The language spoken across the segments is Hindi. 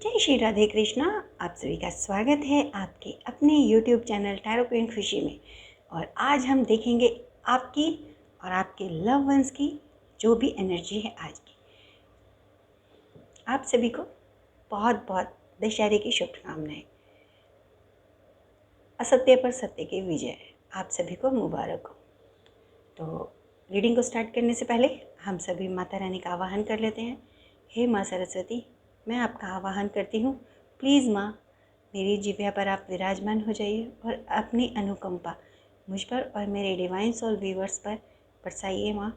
जय श्री राधे कृष्णा। आप सभी का स्वागत है आपके अपने YouTube चैनल टैरो क्वीन खुशी में। और आज हम देखेंगे आपकी और आपके लव वंस की जो भी एनर्जी है आज की। आप सभी को बहुत बहुत दशहरे की शुभकामनाएं। असत्य पर सत्य की विजय आप सभी को मुबारक हो। तो रीडिंग को स्टार्ट करने से पहले हम सभी माता रानी का आवाहन कर लेते हैं। हे माँ सरस्वती, मैं आपका आवाहन करती हूँ। प्लीज़ माँ, मेरी जिह्वा पर आप विराजमान हो जाइए और अपनी अनुकंपा मुझ पर और मेरे डिवाइन सोल व्यूवर्स पर बरसाइए माँ।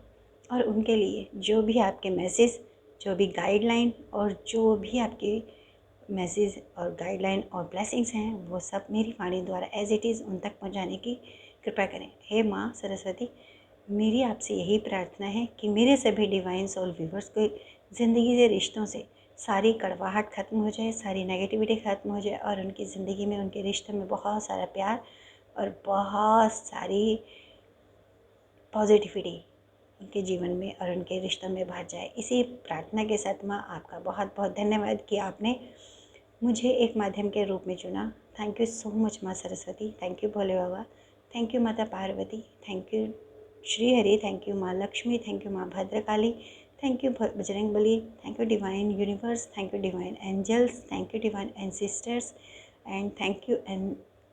और उनके लिए जो भी आपके मैसेज, जो भी गाइडलाइन और जो भी आपके मैसेज और गाइडलाइन और ब्लेसिंग्स हैं, वो सब मेरी वाणी द्वारा एज इट इज़ उन तक पहुँचाने की कृपा करें। हे माँ सरस्वती, मेरी आपसे यही प्रार्थना है कि मेरे सभी डिवाइन सोल व्यूवर्स को ज़िंदगी के रिश्तों से सारी कड़वाहट ख़त्म हो जाए, सारी नेगेटिविटी ख़त्म हो जाए और उनकी ज़िंदगी में, उनके रिश्तों में बहुत सारा प्यार और बहुत सारी पॉजिटिविटी उनके जीवन में और उनके रिश्तों में भर जाए। इसी प्रार्थना के साथ माँ, आपका बहुत बहुत धन्यवाद कि आपने मुझे एक माध्यम के रूप में चुना। थैंक यू सो मच माँ Saraswati. Thank you Bhole Baba. Thank you माता Parvati. Thank you Shri Hari. Thank you माँ लक्ष्मी। थैंक यू माँ Bhadrakali. Thank you Bajrang Bali. Thank you divine universe. Thank you divine angels. Thank you divine ancestors and thank you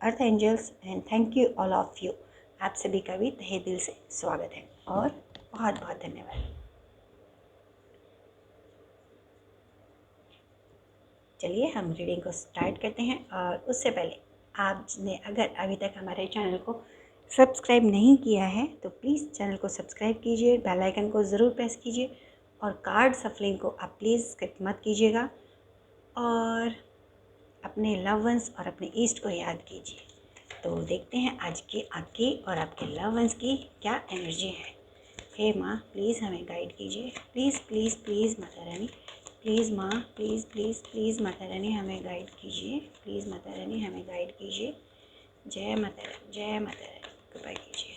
earth angels and thank you all of you. आप सभी का भी तहे दिल से स्वागत है और बहुत बहुत धन्यवाद। चलिए हम रीडिंग को स्टार्ट करते हैं। और उससे पहले आपने अगर अभी तक हमारे चैनल को सब्सक्राइब नहीं किया है तो प्लीज़ चैनल को सब्सक्राइब कीजिए, बेल आइकन को ज़रूर प्रेस कीजिए और कार्ड सफलिंग को आप प्लीज़ स्किप मत कीजिएगा और अपने लव वंस और अपने ईस्ट को याद कीजिए। तो देखते हैं आज की आपकी और आपके लव वंस की क्या एनर्जी है। हे माँ, प्लीज़ हमें गाइड कीजिए। Please please please Mata Rani, please माँ, please please please Mata Rani हमें गाइड कीजिए। प्लीज़ माता रानी हमें गाइड कीजिए। जय माता रानी, जय माता रानी, कृपा कीजिए।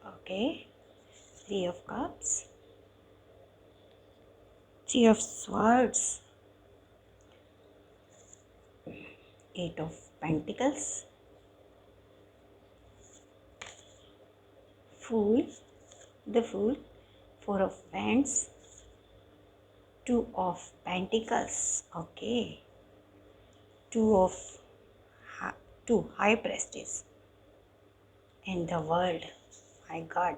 Okay, 3 of cups, 3 of swords, 8 of pentacles, Fool, the Fool, 4 of wands, 2 of pentacles. Okay, 2 high priestess in the world. My God,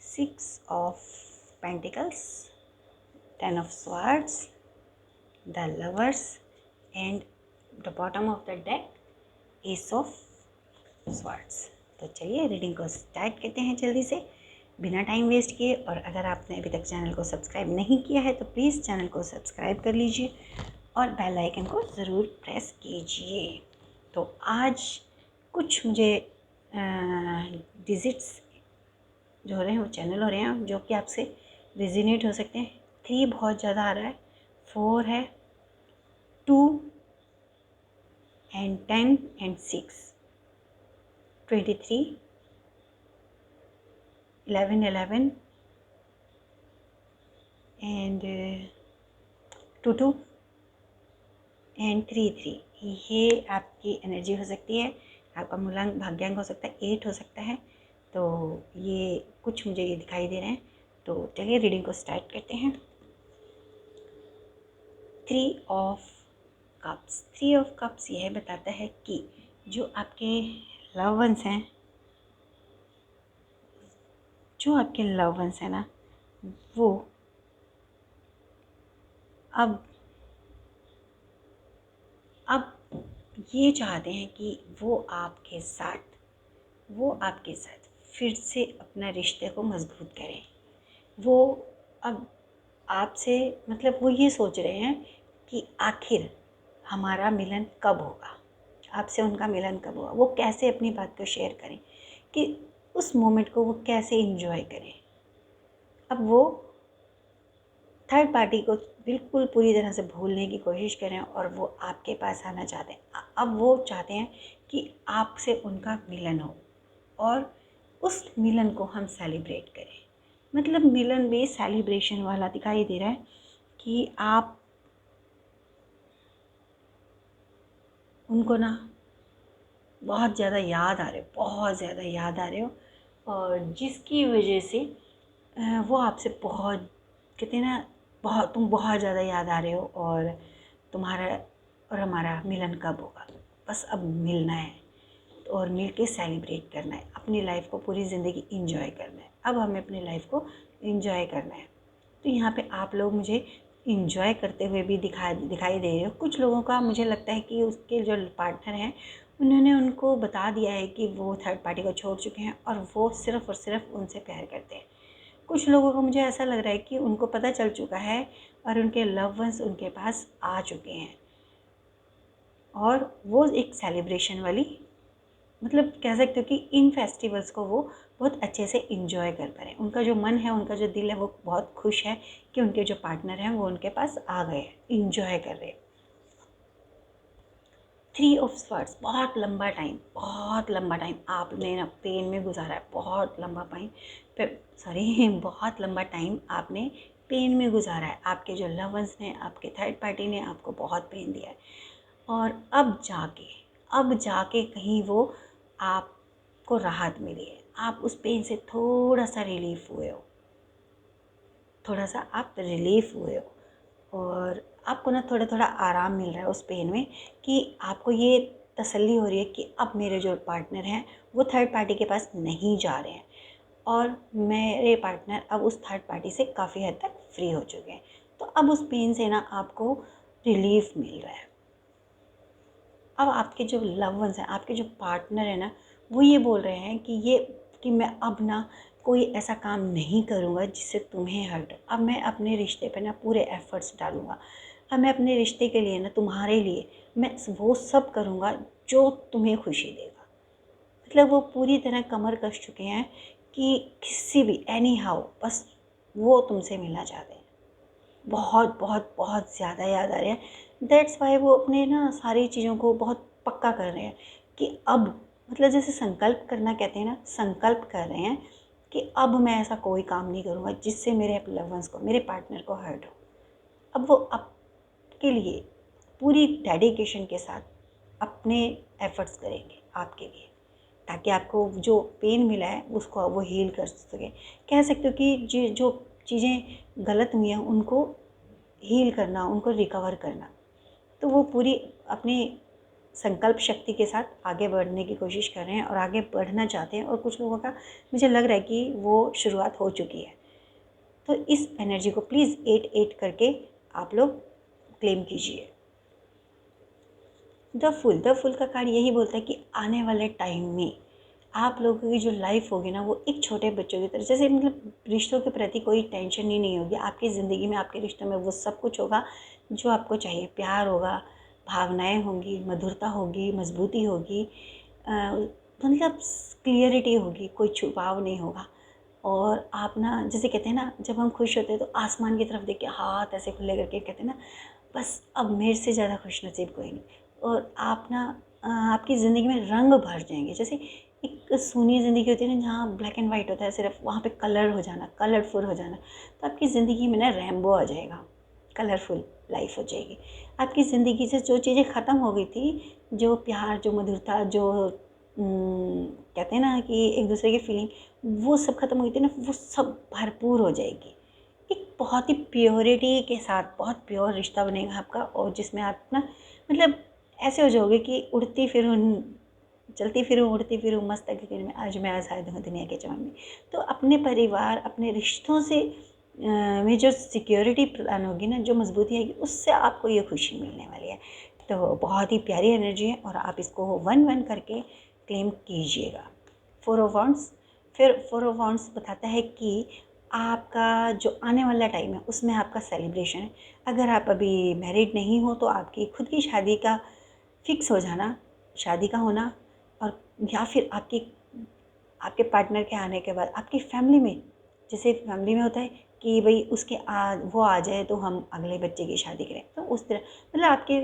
6 of pentacles, 10 of swords, the lovers, and the bottom of the deck, ace of swords. तो चलिए रीडिंग को स्टार्ट करते हैं जल्दी से बिना टाइम वेस्ट किए। और अगर आपने अभी तक चैनल को सब्सक्राइब नहीं किया है तो प्लीज़ चैनल को सब्सक्राइब कर लीजिए और बेल आइकन को ज़रूर प्रेस कीजिए। तो आज कुछ मुझे डिजिट्स जो हो रहे हैं वो चैनल हो रहे हैं जो कि आपसे रेजिनेट हो सकते हैं। 3 बहुत ज़्यादा आ रहा है, 4 है, 2 एंड 10 एंड 6, 23, 11 एंड 2 एंड 3 ये आपकी एनर्जी हो सकती है। आपका मूलांक भाग्यांक हो सकता है 8 हो सकता है। तो ये कुछ मुझे ये दिखाई दे रहे हैं। तो चलिए रीडिंग को स्टार्ट करते हैं। 3 ऑफ कप्स, 3 ऑफ कप्स यह बताता है कि जो आपके लव वंस हैं, जो आपके लव वंस हैं ना, वो अब ये चाहते हैं कि वो आपके साथ फिर से अपना रिश्ते को मजबूत करें। वो अब आपसे मतलब वो ये सोच रहे हैं कि आखिर हमारा मिलन कब होगा, आपसे उनका मिलन कब होगा, वो कैसे अपनी बात को शेयर करें, कि उस मोमेंट को वो कैसे एंजॉय करें। अब वो थर्ड पार्टी को बिल्कुल पूरी तरह से भूलने की कोशिश करें और वो आपके पास आना चाहते हैं। अब वो चाहते हैं कि आपसे उनका मिलन हो और उस मिलन को हम सेलिब्रेट करें। मतलब मिलन भी सेलिब्रेशन वाला दिखाई दे रहा है कि आप उनको ना बहुत ज़्यादा याद आ रहे हो, बहुत ज़्यादा याद आ रहे हो, और जिसकी वजह से वो आपसे बहुत, कहते हैं ना, बहुत, तुम बहुत ज़्यादा याद आ रहे हो, और तुम्हारा और हमारा मिलन कब होगा, बस अब मिलना है और मिल के सेलिब्रेट करना है, अपनी लाइफ को पूरी ज़िंदगी इंजॉय करना है, अब हमें अपनी लाइफ को इंजॉय करना है। तो यहाँ पे आप लोग मुझे इंजॉय करते हुए भी दिखाई दे रहे हो। कुछ लोगों का मुझे लगता है कि उसके जो पार्टनर हैं उन्होंने उनको बता दिया है कि वो थर्ड पार्टी को छोड़ चुके हैं और वो सिर्फ़ और सिर्फ उनसे प्यार करते हैं। कुछ लोगों को मुझे ऐसा लग रहा है कि उनको पता चल चुका है और उनके लव वंस उनके पास आ चुके हैं, और वो एक सेलिब्रेशन वाली, मतलब कह सकते हो कि इन फेस्टिवल्स को वो बहुत अच्छे से इंजॉय कर पा रहे हैं। उनका जो मन है, उनका जो दिल है, वो बहुत खुश है कि उनके जो पार्टनर हैं वो उनके पास आ गए हैं, इंजॉय कर रहे हैं। 3 ऑफ स्वर्ड्स, बहुत लंबा टाइम आपने ना पेन में गुजारा है, बहुत लंबा बहुत लंबा टाइम आपने पेन में गुजारा है। आपके जो लव वंस ने, आपके थर्ड पार्टी ने आपको बहुत पेन दिया है, और अब जाके कहीं वो आपको राहत मिली है, आप उस पेन से थोड़ा सा रिलीफ हुए हो, और आपको ना थोड़ा थोड़ा आराम मिल रहा है उस पेन में, कि आपको ये तसल्ली हो रही है कि अब मेरे जो पार्टनर हैं वो थर्ड पार्टी के पास नहीं जा रहे हैं, और मेरे पार्टनर अब उस थर्ड पार्टी से काफ़ी हद तक फ्री हो चुके हैं। तो अब उस पेन से ना आपको रिलीफ मिल रहा है। अब आपके जो लव वंस हैं, आपके जो पार्टनर है ना, वो ये बोल रहे हैं कि मैं अब ना कोई ऐसा काम नहीं करूँगा जिससे तुम्हें हर्ट हो। अब मैं अपने रिश्ते पे ना पूरे एफ़र्ट्स डालूँगा। अब मैं अपने रिश्ते के लिए ना, तुम्हारे लिए मैं वो सब करूँगा जो तुम्हें खुशी देगा। मतलब वो पूरी तरह कमर कस चुके हैं कि किसी भी एनी हाउ बस वो तुमसे मिलना चाहते हैं। बहुत बहुत बहुत ज़्यादा याद आ रहे हैं। दैट्स वाई वो अपने ना सारी चीज़ों को बहुत पक्का कर रहे हैं कि अब, मतलब जैसे संकल्प करना कहते हैं ना, संकल्प कर रहे हैं कि अब मैं ऐसा कोई काम नहीं करूँगा जिससे मेरे लव वंस को, मेरे पार्टनर को हर्ट हो। अब वो आपके लिए पूरी डेडिकेशन के साथ अपने एफ़र्ट्स करेंगे आपके लिए, ताकि आपको जो पेन मिला है उसको वो हील कर सकें। कह सकते हो कि जो चीज़ें गलत हुई हैं उनको हील करना, उनको रिकवर करना। तो वो पूरी अपनी संकल्प शक्ति के साथ आगे बढ़ने की कोशिश कर रहे हैं और आगे बढ़ना चाहते हैं, और कुछ लोगों का मुझे लग रहा है कि वो शुरुआत हो चुकी है। तो इस एनर्जी को प्लीज़ 8 करके आप लोग क्लेम कीजिए। द फुल का कार्ड यही बोलता है कि आने वाले टाइम में आप लोगों की जो लाइफ होगी ना, वो एक छोटे बच्चों की तरह, जैसे मतलब रिश्तों के प्रति कोई टेंशन ही नहीं होगी आपकी ज़िंदगी में। आपके रिश्तों में वो सब कुछ होगा जो आपको चाहिए। प्यार होगा, भावनाएं होंगी, मधुरता होगी, मजबूती होगी, मतलब क्लियरिटी होगी, कोई छुपाव नहीं होगा। और आप ना, जैसे कहते हैं ना, जब हम खुश होते हैं तो आसमान की तरफ देख के हाथ ऐसे खुले करके कहते हैं ना, बस अब मेरे से ज़्यादा खुशनसीब कोई नहीं। और आप ना आपकी ज़िंदगी में रंग भर जाएंगे। जैसे एक सूनी ज़िंदगी होती है ना, जहाँ ब्लैक एंड वाइट होता है सिर्फ, वहाँ पे कलर हो जाना, कलरफुल हो जाना। तो आपकी ज़िंदगी में ना रेनबो आ जाएगा, कलरफुल लाइफ हो जाएगी। आपकी ज़िंदगी से जो चीज़ें ख़त्म हो गई थी, जो प्यार, जो मधुरता, जो कहते हैं ना कि एक दूसरे की फीलिंग, वो सब ख़त्म हुई थी ना, वो सब भरपूर हो जाएगी। एक बहुत ही प्योरिटी के साथ बहुत प्योर रिश्ता बनेगा आपका, और जिसमें आप ना, मतलब ऐसे हो जाओगे कि उड़ती फिरूँ, चलती फिरूँ, उड़ती फिरूँ मस्त तकदीर में, आज मैं आज़ाद हूँ दुनिया के चमन में। तो अपने परिवार, अपने रिश्तों से में जो सिक्योरिटी प्रदान होगी ना, जो मजबूती आएगी, उससे आपको ये खुशी मिलने वाली है। तो बहुत ही प्यारी एनर्जी है, और आप इसको 1 करके क्लेम कीजिएगा। 4 ऑफ वांड्स, फिर 4 ऑफ वांड्स बताता है कि आपका जो आने वाला टाइम है उसमें आपका सेलिब्रेशन है। अगर आप अभी मैरिड नहीं हो तो आपकी खुद की शादी का फिक्स हो जाना, शादी का होना, और या फिर आपके पार्टनर के आने के बाद आपकी फैमिली में, जैसे फैमिली में होता है कि भाई वो आ जाए तो हम अगले बच्चे की शादी करें, तो उस तरह, मतलब आपके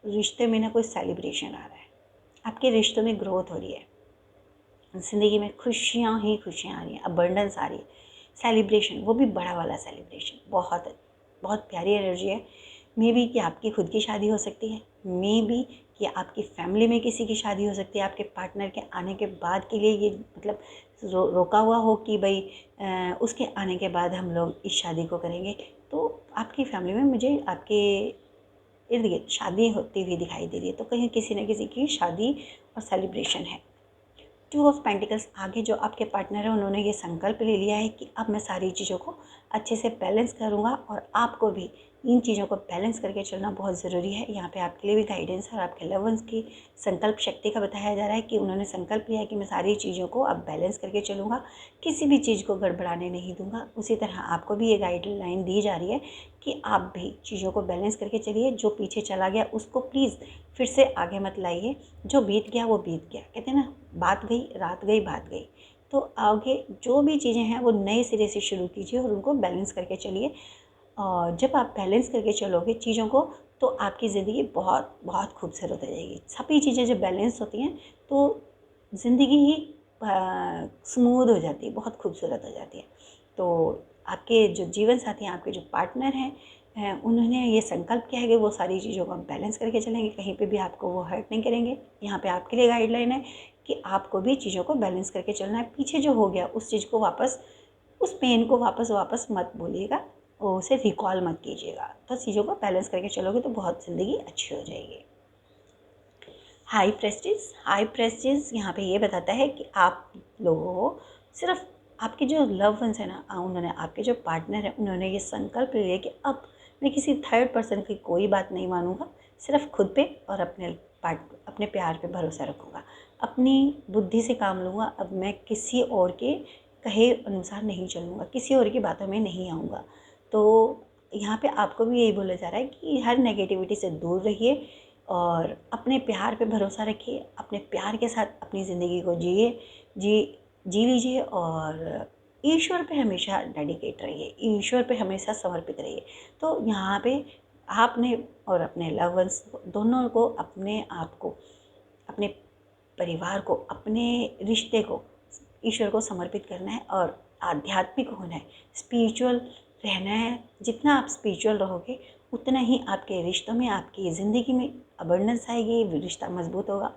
रिश्ते में ना कोई सेलिब्रेशन आ रहा है, आपके रिश्तों में ग्रोथ हो रही है, ज़िंदगी में खुशियाँ ही खुशियाँ आ रही हैं, अबंडेंस आ रही है। सेलिब्रेशन, वो भी बड़ा वाला सेलिब्रेशन, बहुत बहुत प्यारी एनर्जी है। मे बी कि आपकी खुद की शादी हो सकती है, मे बी कि आपकी फैमिली में किसी की शादी हो सकती है। आपके पार्टनर के आने के बाद के लिए ये मतलब रोका हुआ हो कि भाई उसके आने के बाद हम लोग इस शादी को करेंगे। तो आपकी फैमिली में मुझे आपके इर्द गिर्द शादी होती हुई दिखाई दे रही है। तो कहीं किसी न किसी की शादी और सेलिब्रेशन है। टू ऑफ पेंटिकल्स, आगे जो आपके पार्टनर है उन्होंने ये संकल्प ले लिया है कि अब मैं सारी चीज़ों को अच्छे से बैलेंस करूँगा, और आपको भी इन चीज़ों को बैलेंस करके चलना बहुत ज़रूरी है। यहाँ पे आपके लिए भी गाइडेंस और आपके लव वंस की संकल्प शक्ति का बताया जा रहा है कि उन्होंने संकल्प लिया है कि मैं सारी चीज़ों को अब बैलेंस करके चलूँगा, किसी भी चीज़ को गड़बड़ाने नहीं दूँगा। उसी तरह आपको भी ये गाइडलाइन दी जा रही है कि आप भी चीज़ों को बैलेंस करके चलिए। जो पीछे चला गया उसको प्लीज़ फिर से आगे मत लाइए। जो बीत गया वो बीत गया, कहते हैं ना, बात गई रात गई बात गई। तो आगे जो भी चीज़ें हैं वो नए सिरे से शुरू कीजिए और उनको बैलेंस करके चलिए। और जब आप बैलेंस करके चलोगे चीज़ों को, तो आपकी ज़िंदगी बहुत बहुत खूबसूरत हो जाएगी। सभी चीज़ें जब बैलेंस होती हैं तो ज़िंदगी ही स्मूद हो जाती है, बहुत खूबसूरत हो जाती है। तो आपके जो जीवन साथी हैं, आपके जो पार्टनर हैं, उन्होंने ये संकल्प किया है कि वो सारी चीज़ों को बैलेंस करके चलेंगे, कहीं पे भी आपको वो हर्ट नहीं करेंगे। यहाँ पे आपके लिए गाइडलाइन है कि आपको भी चीज़ों को बैलेंस करके चलना है। पीछे जो हो गया उस चीज़ को वापस, उस पेन को वापस मत बोलिएगा और उसे रिकॉल मत कीजिएगा। तो चीज़ों को बैलेंस करके चलोगे तो बहुत ज़िंदगी अच्छी हो जाएगी। हाई प्रेस्टीज यहाँ पे ये बताता है कि आप लोगों को सिर्फ आपके जो लव वंस है ना, उन्होंने, आपके जो पार्टनर है उन्होंने ये संकल्प लिया कि अब मैं किसी थर्ड पर्सन की कोई बात नहीं मानूंगा, सिर्फ खुद पे और अपने प्यार पे भरोसा रखूँगा, अपनी बुद्धि से काम लूँगा। अब मैं किसी और के कहे अनुसार नहीं चलूँगा, किसी और की बातों में नहीं आऊँगा। तो यहाँ पे आपको भी यही बोला जा रहा है कि हर नेगेटिविटी से दूर रहिए और अपने प्यार पे भरोसा रखिए, अपने प्यार के साथ अपनी ज़िंदगी को जी लीजिए और ईश्वर पे हमेशा डेडिकेट रहिए, ईश्वर पे हमेशा समर्पित रहिए। तो यहाँ पे आपने और अपने लव वंस दोनों को, अपने आप को, अपने परिवार को, अपने रिश्ते को ईश्वर को समर्पित करना है और आध्यात्मिक होना है, स्पिरिचुअल रहना है। जितना आप स्पिरिचुअल रहोगे उतना ही आपके रिश्तों में, आपकी ज़िंदगी में अबंडेंस आएगी, रिश्ता मजबूत होगा।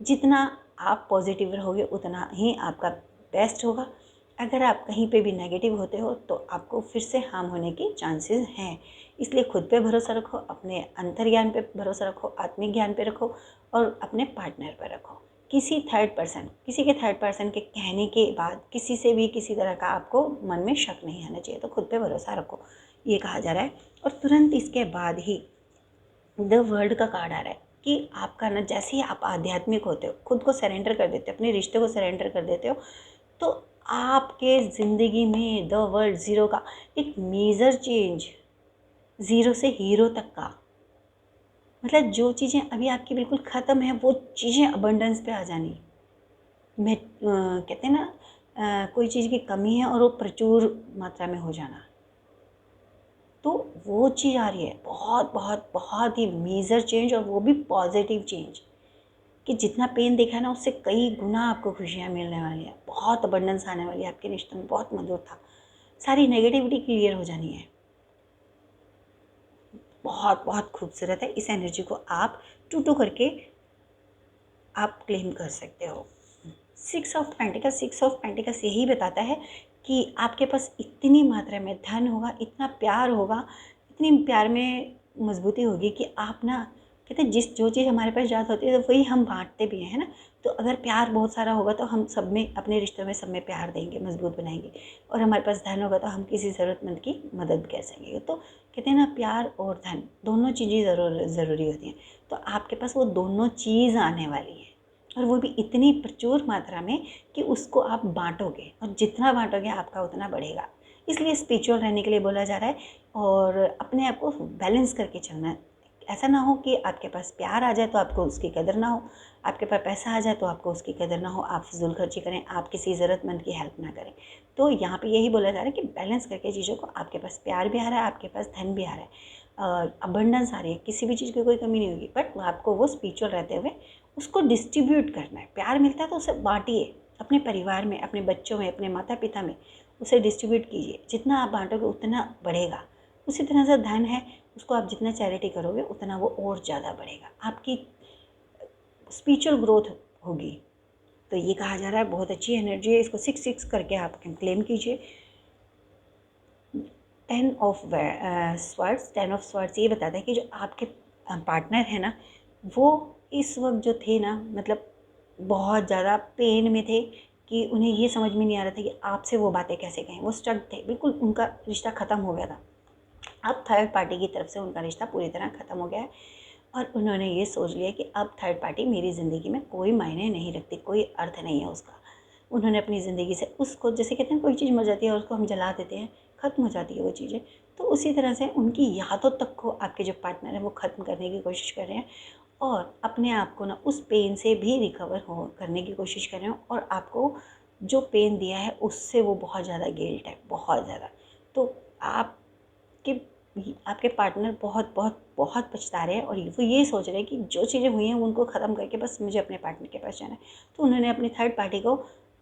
जितना आप पॉजिटिव रहोगे उतना ही आपका बेस्ट होगा। अगर आप कहीं पे भी नेगेटिव होते हो तो आपको फिर से हार्म होने के चांसेस हैं। इसलिए खुद पे भरोसा रखो, अपने अंतर्ज्ञान पे भरोसा रखो, आत्मिक ज्ञान पे रखो और अपने पार्टनर पर रखो। किसी के थर्ड पर्सन के कहने के बाद किसी से भी किसी तरह का आपको मन में शक नहीं आना चाहिए। तो खुद पे भरोसा रखो, ये कहा जा रहा है। और तुरंत इसके बाद ही द वर्ल्ड का कार्ड आ रहा है कि आपका ना, जैसे ही आप आध्यात्मिक होते हो, खुद को सरेंडर कर देते हो, अपने रिश्ते को सरेंडर कर देते हो, तो आपके ज़िंदगी में द वर्ल्ड ज़ीरो का एक मेजर चेंज, ज़ीरो से हीरो तक का, मतलब जो चीज़ें अभी आपकी बिल्कुल ख़त्म है वो चीज़ें अबंडेंस पे आ जानी। मैं कहते हैं ना, कोई चीज़ की कमी है और वो प्रचुर मात्रा में हो जाना, तो वो चीज़ आ रही है। बहुत बहुत बहुत ही मेजर चेंज, और वो भी पॉजिटिव चेंज, कि जितना पेन देखा है ना उससे कई गुना आपको खुशियाँ मिलने वाली है, बहुत अबंडेंस आने वाली है आपके रिश्ते में, बहुत मधुर था, सारी नेगेटिविटी क्लियर हो जानी है। बहुत बहुत खूबसूरत है। इस एनर्जी को आप टू करके आप क्लेम कर सकते हो। सिक्स ऑफ पेंटिकल्स यही बताता है कि आपके पास इतनी मात्रा में धन होगा, इतना प्यार होगा, इतनी प्यार में मजबूती होगी कि आप ना, कहते हैं जो चीज़ हमारे पास ज़्यादा होती है तो वही हम बांटते भी हैं, है ना। तो अगर प्यार बहुत सारा होगा तो हम सब में, अपने रिश्तों में सब में प्यार देंगे, मजबूत बनाएंगे। और हमारे पास धन होगा तो हम किसी ज़रूरतमंद की मदद कर सकेंगे। तो कहते हैं ना, प्यार और धन दोनों चीज़ें ज़रूरी होती हैं। तो आपके पास वो दोनों चीज़ आने वाली है, और वो भी इतनी प्रचुर मात्रा में कि उसको आप बांटोगे, और जितना बांटोगे आपका उतना बढ़ेगा। इसलिए स्पिरिचुअल रहने के लिए बोला जा रहा है, और अपने आप को बैलेंस करके चलना है। ऐसा ना हो कि आपके पास प्यार आ जाए तो आपको उसकी कदर ना हो, आपके पास पैसा आ जाए तो आपको उसकी कदर ना हो, आप फिजूल खर्ची करें, आप किसी ज़रूरतमंद की हेल्प ना करें। तो यहाँ पे यही बोला जा रहा है कि बैलेंस करके चीज़ों को, आपके पास प्यार भी आ रहा है, आपके पास धन भी आ रहा है, अबंडेंस आ रही है, किसी भी चीज़ की कोई कमी नहीं होगी, बट आपको वो स्पिरिचुअल रहते हुए उसको डिस्ट्रीब्यूट करना है। प्यार मिलता है तो उसे बांटिए, अपने परिवार में, अपने बच्चों में, अपने माता पिता में उसे डिस्ट्रीब्यूट कीजिए। जितना आप बांटोगे उतना बढ़ेगा, उसी तरह से धन है, उसको आप जितना चैरिटी करोगे उतना वो और ज़्यादा बढ़ेगा, आपकी स्पिरिचुअल ग्रोथ होगी। तो ये कहा जा रहा है बहुत अच्छी एनर्जी है, इसको 6 करके आप क्लेम कीजिए। 10 ऑफ स्वर्ड्स ये बताता है कि जो आपके पार्टनर है ना, वो इस वक्त जो थे ना, मतलब बहुत ज़्यादा पेन में थे कि उन्हें ये समझ में नहीं आ रहा था कि आपसे वो बातें कैसे कहें। वो स्टक थे, बिल्कुल उनका रिश्ता ख़त्म हो गया था। अब थर्ड पार्टी की तरफ से उनका रिश्ता पूरी तरह ख़त्म हो गया है और उन्होंने ये सोच लिया कि अब थर्ड पार्टी मेरी ज़िंदगी में कोई मायने नहीं रखती, कोई अर्थ नहीं है उसका। उन्होंने अपनी ज़िंदगी से उसको, जैसे कहते हैं कोई चीज़ मर जाती है और उसको हम जला देते हैं, ख़त्म हो जाती है वो चीज़ें, तो उसी तरह से उनकी यादों तक को आपके जो पार्टनर है वो ख़त्म करने की कोशिश कर रहे हैं और अपने आप को ना उस पेन से भी रिकवर हो करने की कोशिश कर रहे हैं। और आपको जो पेन दिया है उससे वो बहुत ज़्यादा गिल्ट है, बहुत ज़्यादा। तो आपके आपके पार्टनर बहुत बहुत बहुत पछता रहे हैं और वो ये सोच रहे हैं कि जो चीज़ें हुई हैं उनको ख़त्म करके बस मुझे अपने पार्टनर के पास जाना है। तो उन्होंने अपनी थर्ड पार्टी को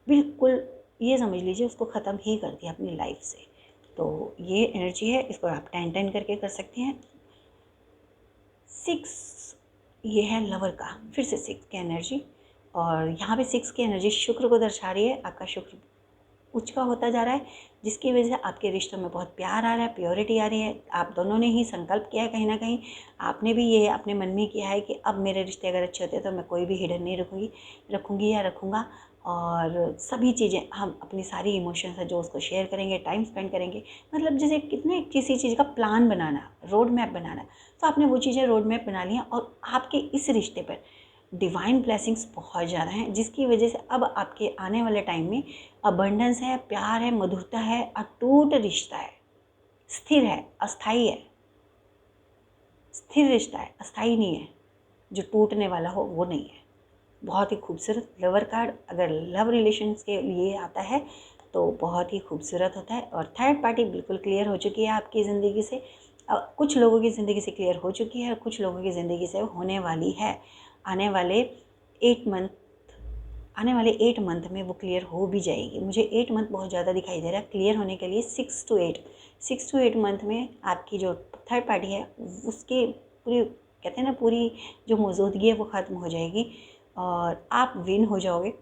बिल्कुल, ये समझ लीजिए, उसको ख़त्म ही कर दिया अपनी लाइफ से। तो ये एनर्जी है, इसको आप 10 करके कर सकते हैं। 6 ये है लवर का, फिर से 6 की एनर्जी, और यहाँ पे 6 की एनर्जी शुक्र को दर्शा रही है। आपका शुक्र उच्च का होता जा रहा है, जिसकी वजह से आपके रिश्तों में बहुत प्यार आ रहा है, प्योरिटी आ रही है। आप दोनों ने ही संकल्प किया है, कहीं ना कहीं आपने भी ये अपने मन में किया है कि अब मेरे रिश्ते अगर अच्छे होते हैं तो मैं कोई भी हिडन नहीं रखूँगी या रखूँगा, और सभी चीज़ें हम अपनी सारी इमोशंस है जो उसको शेयर करेंगे, टाइम स्पेंड करेंगे। मतलब जैसे कितने किसी चीज़ का प्लान बनाना, रोड मैप बनाना, तो आपने वो चीज़ें रोड मैप बना ली और आपके इस रिश्ते पर डिवाइन ब्लेसिंग्स बहुत ज़्यादा हैं, जिसकी वजह से अब आपके आने वाले टाइम में अबंडेंस है, प्यार है, मधुरता है, अटूट रिश्ता है, स्थिर है, अस्थाई है। स्थिर रिश्ता है, अस्थाई नहीं है, जो टूटने वाला हो वो नहीं है। बहुत ही खूबसूरत लवर कार्ड अगर लव रिलेशंस के लिए आता है तो बहुत ही खूबसूरत होता है। और थर्ड पार्टी बिल्कुल क्लियर हो चुकी है आपकी ज़िंदगी से, कुछ लोगों की ज़िंदगी से क्लियर हो चुकी है और कुछ लोगों की ज़िंदगी से होने वाली है। आने वाले 8 मंथ में वो क्लियर हो भी जाएगी। मुझे 8 मंथ बहुत ज़्यादा दिखाई दे रहा है क्लियर होने के लिए। 6 to 8 मंथ में आपकी जो थर्ड पार्टी है उसके पूरी, कहते हैं ना, पूरी जो मौजूदगी है वो ख़त्म हो जाएगी और आप विन हो जाओगे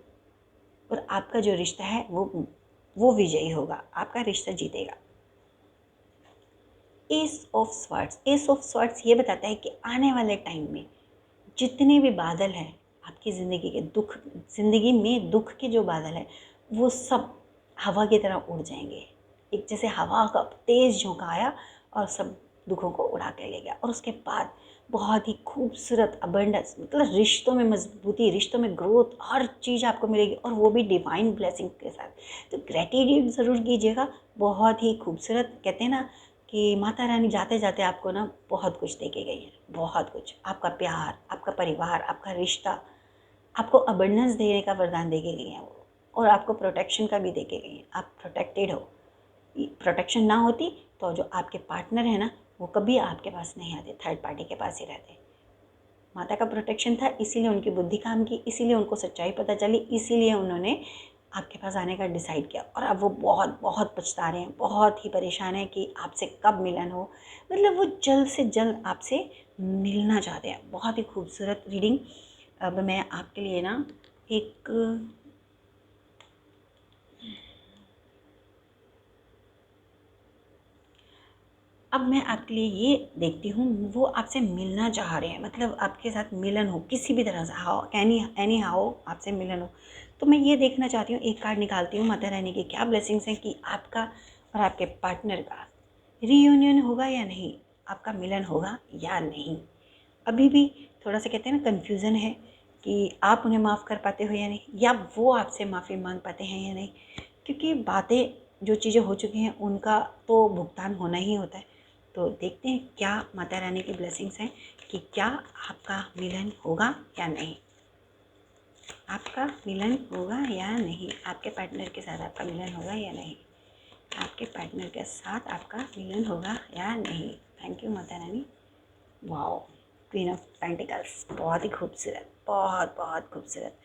और आपका जो रिश्ता है वो विजयी होगा, आपका रिश्ता जीतेगा। एस ऑफ स्वॉर्ड्स ये बताता है कि आने वाले टाइम में जितने भी बादल हैं आपकी ज़िंदगी के, ज़िंदगी में दुख के जो बादल हैं वो सब हवा की तरह उड़ जाएंगे। एक जैसे हवा का तेज़ झोंका आया और सब दुखों को उड़ा के ले गया, और उसके बाद बहुत ही खूबसूरत अबंडेंस, मतलब रिश्तों में मजबूती, रिश्तों में ग्रोथ, हर चीज़ आपको मिलेगी और वो भी डिवाइन ब्लेसिंग के साथ। तो ग्रेटिट्यूड ज़रूर कीजिएगा। बहुत ही खूबसूरत, कहते हैं ना कि माता रानी जाते जाते आपको ना बहुत कुछ दे के गई है, बहुत कुछ। आपका प्यार, आपका परिवार, आपका रिश्ता, आपको अबंडेंस देने का वरदान दे के गई है वो, और आपको प्रोटेक्शन का भी दे के गई है। आप प्रोटेक्टेड हो। प्रोटेक्शन ना होती तो जो आपके पार्टनर है ना वो कभी आपके पास नहीं आते, थर्ड पार्टी के पास ही रहते। माता का प्रोटेक्शन था, इसीलिए उनकी बुद्धि काम की, इसीलिए उनको सच्चाई पता चली, इसीलिए उन्होंने आपके पास आने का डिसाइड किया। और अब वो बहुत बहुत पछता रहे हैं, बहुत ही परेशान हैं कि आपसे कब मिलन हो। मतलब वो जल्द से जल्द आपसे मिलना चाहते हैं। बहुत ही खूबसूरत रीडिंग। अब मैं आपके लिए ना अब मैं आपके लिए ये देखती हूँ, वो आपसे मिलना चाह रहे हैं, मतलब आपके साथ मिलन हो किसी भी तरह से, हाउ एनी हाउ आपसे मिलन हो। तो मैं ये देखना चाहती हूँ, एक कार्ड निकालती हूँ माता रानी की क्या ब्लेसिंग्स हैं कि आपका और आपके पार्टनर का रीयूनियन होगा या नहीं, आपका मिलन होगा या नहीं। अभी भी थोड़ा सा, कहते हैं ना, कन्फ्यूज़न है कि आप उन्हें माफ़ कर पाते हो या नहीं, या वो आपसे माफ़ी मांग पाते हैं या नहीं। क्योंकि बातें, जो चीज़ें हो चुकी हैं उनका तो भुगतान होना ही होता है। तो देखते हैं क्या माता रानी की ब्लेसिंग्स हैं कि क्या आपका मिलन होगा या नहीं, आपका मिलन होगा या नहीं, आपके पार्टनर के साथ आपका मिलन होगा या नहीं, आपके पार्टनर के साथ आपका मिलन होगा या नहीं। Thank you Mata Rani. Wow, queen of pentacles, बहुत ही खूबसूरत, बहुत बहुत खूबसूरत।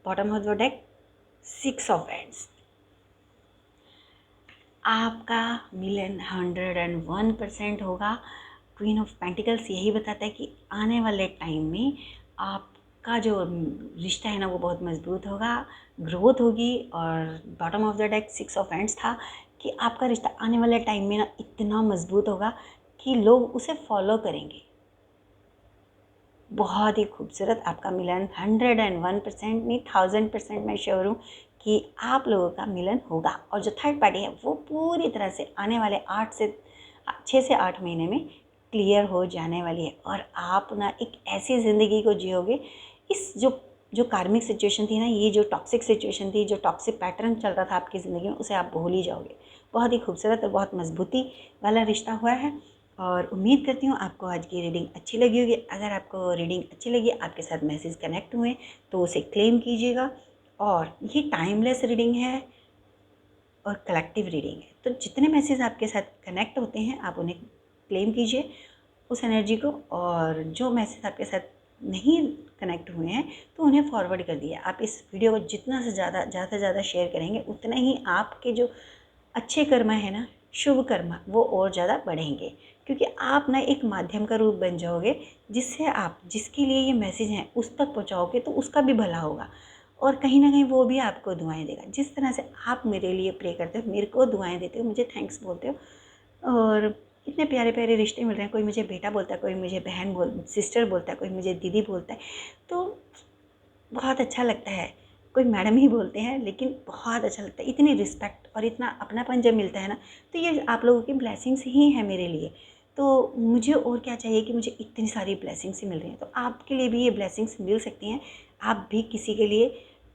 Bottom of the deck 6 of wands. आपका मिलन 101% होगा। क्वीन ऑफ पेंटिकल्स यही बताता है कि आने वाले टाइम में आपका जो रिश्ता है ना वो बहुत मजबूत होगा, ग्रोथ होगी। और bottom of the deck 6 of hands था कि आपका रिश्ता आने वाले टाइम में ना इतना मजबूत होगा कि लोग उसे फॉलो करेंगे। बहुत ही खूबसूरत आपका मिलन 101% नहीं 1000% मैं श्योर हूँ कि आप लोगों का मिलन होगा। और जो थर्ड पार्टी है वो पूरी तरह से आने वाले 6 से 8 महीने में क्लियर हो जाने वाली है। और आप ना एक ऐसी ज़िंदगी को जियोगे, इस जो कार्मिक सिचुएशन थी ना, ये जो टॉक्सिक सिचुएशन थी, जो टॉक्सिक पैटर्न चल रहा था आपकी ज़िंदगी में, उसे आप भूल ही जाओगे। बहुत ही खूबसूरत और बहुत मजबूती वाला रिश्ता हुआ है। और उम्मीद करती हूँ आपको आज की रीडिंग अच्छी लगी होगी। अगर आपको रीडिंग अच्छी लगी, आपके साथ मैसेज कनेक्ट हुए, तो उसे क्लेम कीजिएगा। और ये टाइमलेस रीडिंग है और कलेक्टिव रीडिंग है, तो जितने मैसेज आपके साथ कनेक्ट होते हैं आप उन्हें क्लेम कीजिए उस एनर्जी को। और जो मैसेज आपके साथ नहीं कनेक्ट हुए हैं तो उन्हें फॉरवर्ड कर दिए। आप इस वीडियो को जितना से ज़्यादा शेयर करेंगे, उतना ही आपके जो अच्छे कर्म है ना, शुभ कर्म, वो और ज़्यादा बढ़ेंगे। क्योंकि आप ना एक माध्यम का रूप बन जाओगे, जिससे आप जिसके लिए ये मैसेज हैं उस तक पहुँचाओगे तो उसका भी भला होगा। और कहीं ना कहीं वो भी आपको दुआएं देगा। जिस तरह से आप मेरे लिए प्रे करते हो, मेरे को दुआएं देते हो, मुझे थैंक्स बोलते हो, और इतने प्यारे प्यारे रिश्ते मिल रहे हैं। कोई मुझे बेटा बोलता है, कोई मुझे सिस्टर बोलता है, कोई मुझे दीदी बोलता है, तो बहुत अच्छा लगता है। कोई मैडम ही बोलते हैं, लेकिन बहुत अच्छा लगता है। इतनी रिस्पेक्ट और इतना अपनापन जब मिलता है ना, तो ये आप लोगों की ब्लेसिंग्स ही है मेरे लिए। तो मुझे और क्या चाहिए कि मुझे इतनी सारी ब्लेसिंग्स ही मिल रही हैं। तो आपके लिए भी ये ब्लेसिंग्स मिल सकती हैं। आप भी किसी के लिए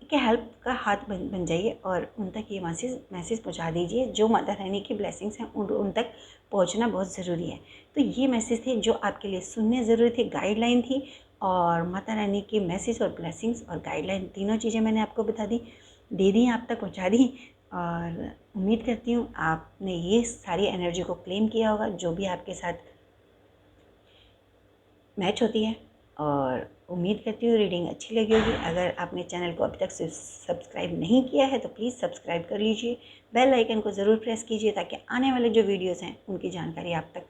के हेल्प का हाथ बन जाइए और उन तक ये मैसेज पहुंचा दीजिए। जो माता रानी की ब्लेसिंग्स हैं उन तक पहुंचना बहुत ज़रूरी है। तो ये मैसेज थे जो आपके लिए सुनने ज़रूरी थे, गाइडलाइन थी। और माता रानी के मैसेज और ब्लेसिंग्स और गाइडलाइन, तीनों चीज़ें मैंने आपको बता दी, दे दी, आप तक पहुंचा दी। और उम्मीद करती हूँ आपने ये सारी एनर्जी को क्लेम किया होगा जो भी आपके साथ मैच होती है। और उम्मीद करती हूँ रीडिंग अच्छी लगी होगी। अगर आपने चैनल को अभी तक सब्सक्राइब नहीं किया है तो प्लीज़ सब्सक्राइब कर लीजिए। बेल आइकन को ज़रूर प्रेस कीजिए ताकि आने वाले जो वीडियोज़ हैं उनकी जानकारी आप तक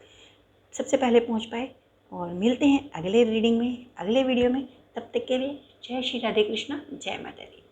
सबसे पहले पहुँच पाए। और मिलते हैं अगले रीडिंग में, अगले वीडियो में। तब तक के लिए जय श्री राधे कृष्णा, जय माता दी।